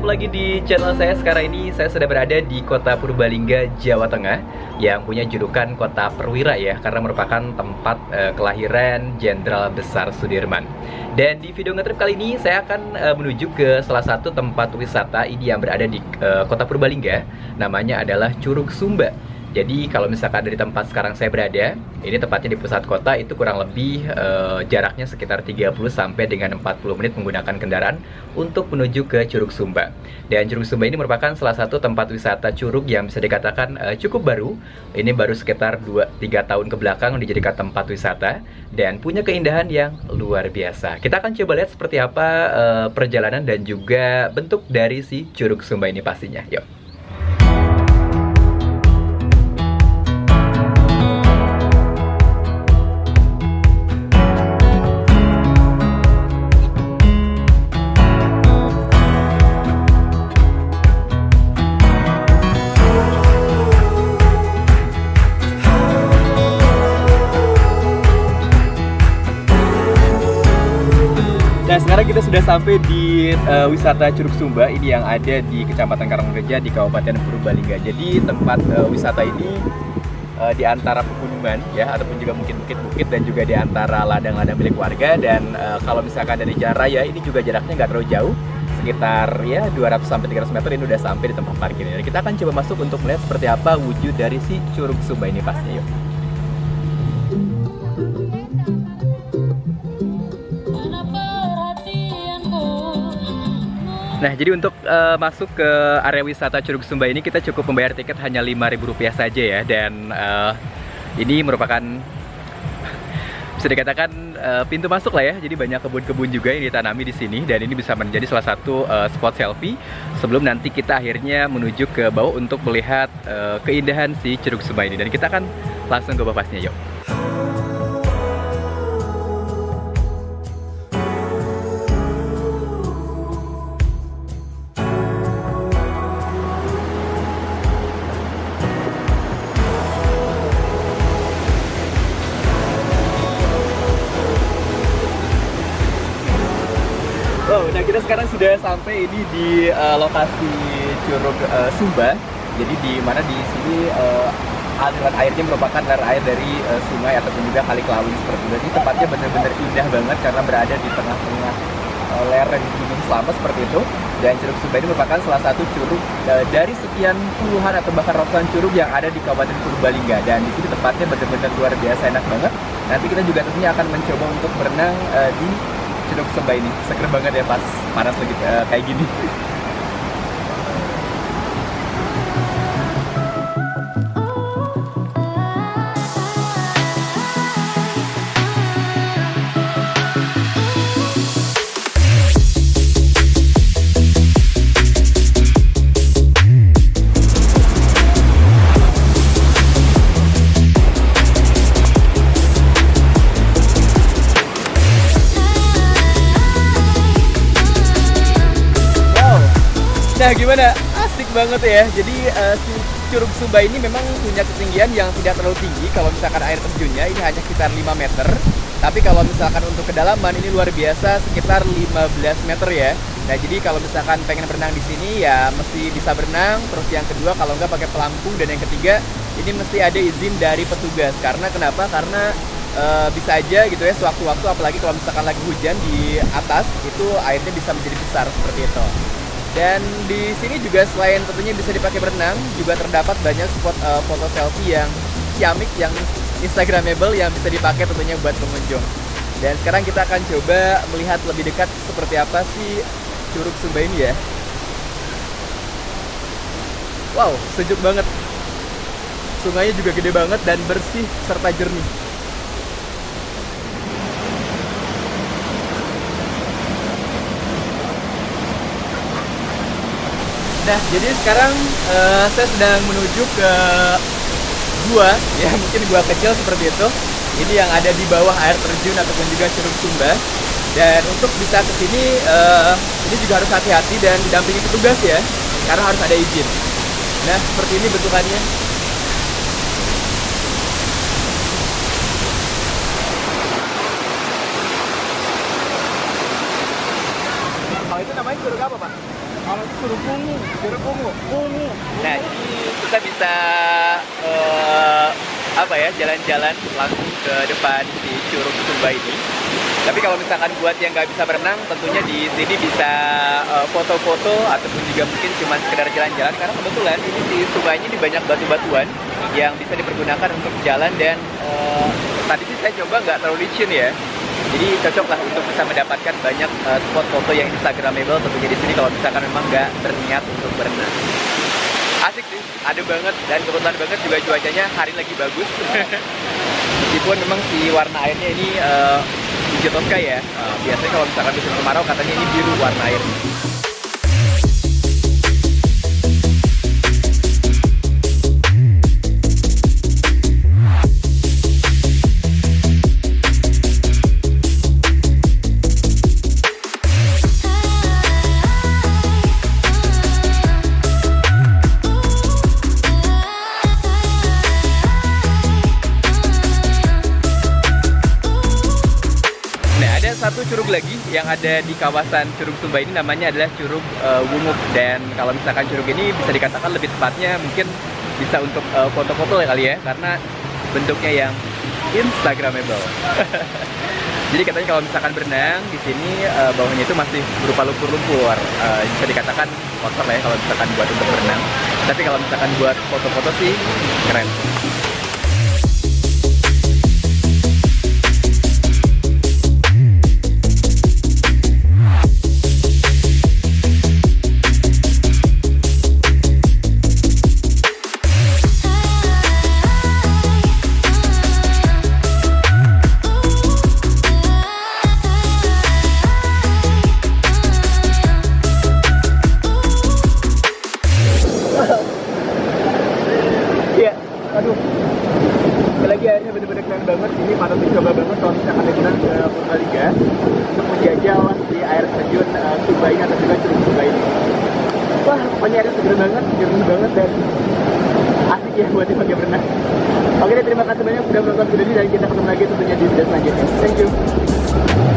ketemu lagi di channel saya. Sekarang ini saya sudah berada di kota Purbalingga, Jawa Tengah, yang punya julukan kota perwira ya, karena merupakan tempat kelahiran Jenderal Besar Sudirman. Dan di video ngetrip kali ini saya akan menuju ke salah satu tempat wisata ini yang berada di kota Purbalingga. Namanya adalah Curug Sumba. Jadi kalau misalkan dari tempat sekarang saya berada, ini tepatnya di pusat kota, itu kurang lebih jaraknya sekitar 30 sampai dengan 40 menit menggunakan kendaraan untuk menuju ke Curug Sumba. Dan Curug Sumba ini merupakan salah satu tempat wisata curug yang bisa dikatakan cukup baru. Ini baru sekitar 2-3 tahun ke belakang dijadikan tempat wisata dan punya keindahan yang luar biasa. Kita akan coba lihat seperti apa perjalanan dan juga bentuk dari si Curug Sumba ini pastinya. Yuk. Nah, sekarang kita sudah sampai di wisata Curug Sumba ini yang ada di Kecamatan Karangreja di Kabupaten Purbalingga. Jadi tempat wisata ini di antara pegunungan ya, ataupun juga mungkin bukit-bukit dan juga di antara ladang-ladang milik warga. Dan kalau misalkan dari jalan raya ini juga jaraknya nggak terlalu jauh, sekitar ya 200-300 meter ini udah sampai di tempat parkir ini. Kita akan coba masuk untuk melihat seperti apa wujud dari si Curug Sumba ini pastinya. Yuk. Nah, jadi untuk masuk ke area wisata Curug Sumba ini kita cukup membayar tiket hanya Rp5.000 saja ya. Dan ini merupakan bisa dikatakan pintu masuk lah ya. Jadi banyak kebun-kebun juga yang ditanami di sini dan ini bisa menjadi salah satu spot selfie sebelum nanti kita akhirnya menuju ke bawah untuk melihat keindahan si Curug Sumba ini. Dan kita akan langsung ke bawah pastinya, yuk. Oh, nah kita sekarang sudah sampai ini di lokasi Curug Sumba. Jadi di mana di sini aliran airnya merupakan aliran air dari sungai ataupun juga kali Kelawing seperti itu. Jadi tempatnya benar-benar indah banget karena berada di tengah-tengah lereng Gunung Slamet seperti itu. Dan Curug Sumba ini merupakan salah satu curug dari sekian puluhan atau bahkan ratusan curug yang ada di Kabupaten Purbalingga. Dan di sini tempatnya benar-benar luar biasa enak banget. Nanti kita juga tentunya akan mencoba untuk berenang di Curug Sumba ini. Seger banget ya pas panas lagi kayak gini. Nah, gimana? Asik banget ya. Jadi si Curug Sumba ini memang punya ketinggian yang tidak terlalu tinggi. Kalau misalkan air terjunnya ini hanya sekitar 5 meter. Tapi kalau misalkan untuk kedalaman ini luar biasa sekitar 15 meter ya. Nah, jadi kalau misalkan pengen berenang di sini ya mesti bisa berenang. Terus yang kedua kalau nggak pakai pelampung, dan yang ketiga ini mesti ada izin dari petugas. Karena kenapa? Karena bisa aja gitu ya sewaktu-waktu, apalagi kalau misalkan lagi hujan di atas itu airnya bisa menjadi besar seperti itu. Dan di sini juga selain tentunya bisa dipakai berenang, juga terdapat banyak spot foto selfie yang ciamik, yang instagramable, yang bisa dipakai tentunya buat pengunjung. Dan sekarang kita akan coba melihat lebih dekat seperti apa sih Curug Sumba ini ya. Wow, sejuk banget. Sungainya juga gede banget dan bersih serta jernih. Nah, jadi sekarang saya sedang menuju ke gua, ya mungkin gua kecil seperti itu. Ini yang ada di bawah air terjun ataupun juga Curug Sumba. Dan untuk bisa ke sini, ini juga harus hati-hati dan didampingi petugas ya, karena harus ada izin. Nah, seperti ini bentukannya. Kalau itu namanya curug apa, Pak? Kalau itu Curug Ungu. Curug Ungu. Nah, jadi kita bisa jalan-jalan langsung ke depan si Curug Sumba ini. Tapi kalau misalkan buat yang nggak bisa berenang, tentunya di sini bisa foto-foto ataupun juga mungkin cuma sekedar jalan-jalan, karena kebetulan ini si sumbanya ini banyak batu-batuan yang bisa dipergunakan untuk jalan, dan tadi sih saya coba nggak terlalu licin ya. Jadi cocok lah untuk bisa mendapatkan banyak spot foto yang instagramable tentunya di sini kalau misalkan memang nggak berniat untuk berenang. Asik sih, adem banget, dan kebetulan banget juga cuacanya hari lagi bagus. Meskipun memang si warna airnya ini hijau toska ya. Biasanya kalau misalkan musim kemarau katanya ini biru warna airnya. Satu curug lagi yang ada di kawasan Curug Sumba ini namanya adalah Curug Wunguk, dan kalau misalkan curug ini bisa dikatakan lebih tepatnya mungkin bisa untuk foto-foto ya kali ya, karena bentuknya yang instagramable. Jadi katanya kalau misalkan berenang di sini bawahnya itu masih berupa lumpur-lumpur, bisa dikatakan kotor lah ya kalau misalkan buat untuk berenang. Tapi kalau misalkan buat foto-foto sih keren. Aduh, lagi airnya bener-bener keren banget. Ini patut dicoba banget kalau misalkan liburan ke Purbalingga untuk menjajal di air terjun Sumba ini atau juga Curug Sumba ini. Wah, pokoknya airnya seger banget, jernih banget, dan asik ya buat dipakai berenang. Oke deh, terima kasih banyak sudah menonton video ini, dan kita ketemu lagi tentunya di video selanjutnya. Thank you.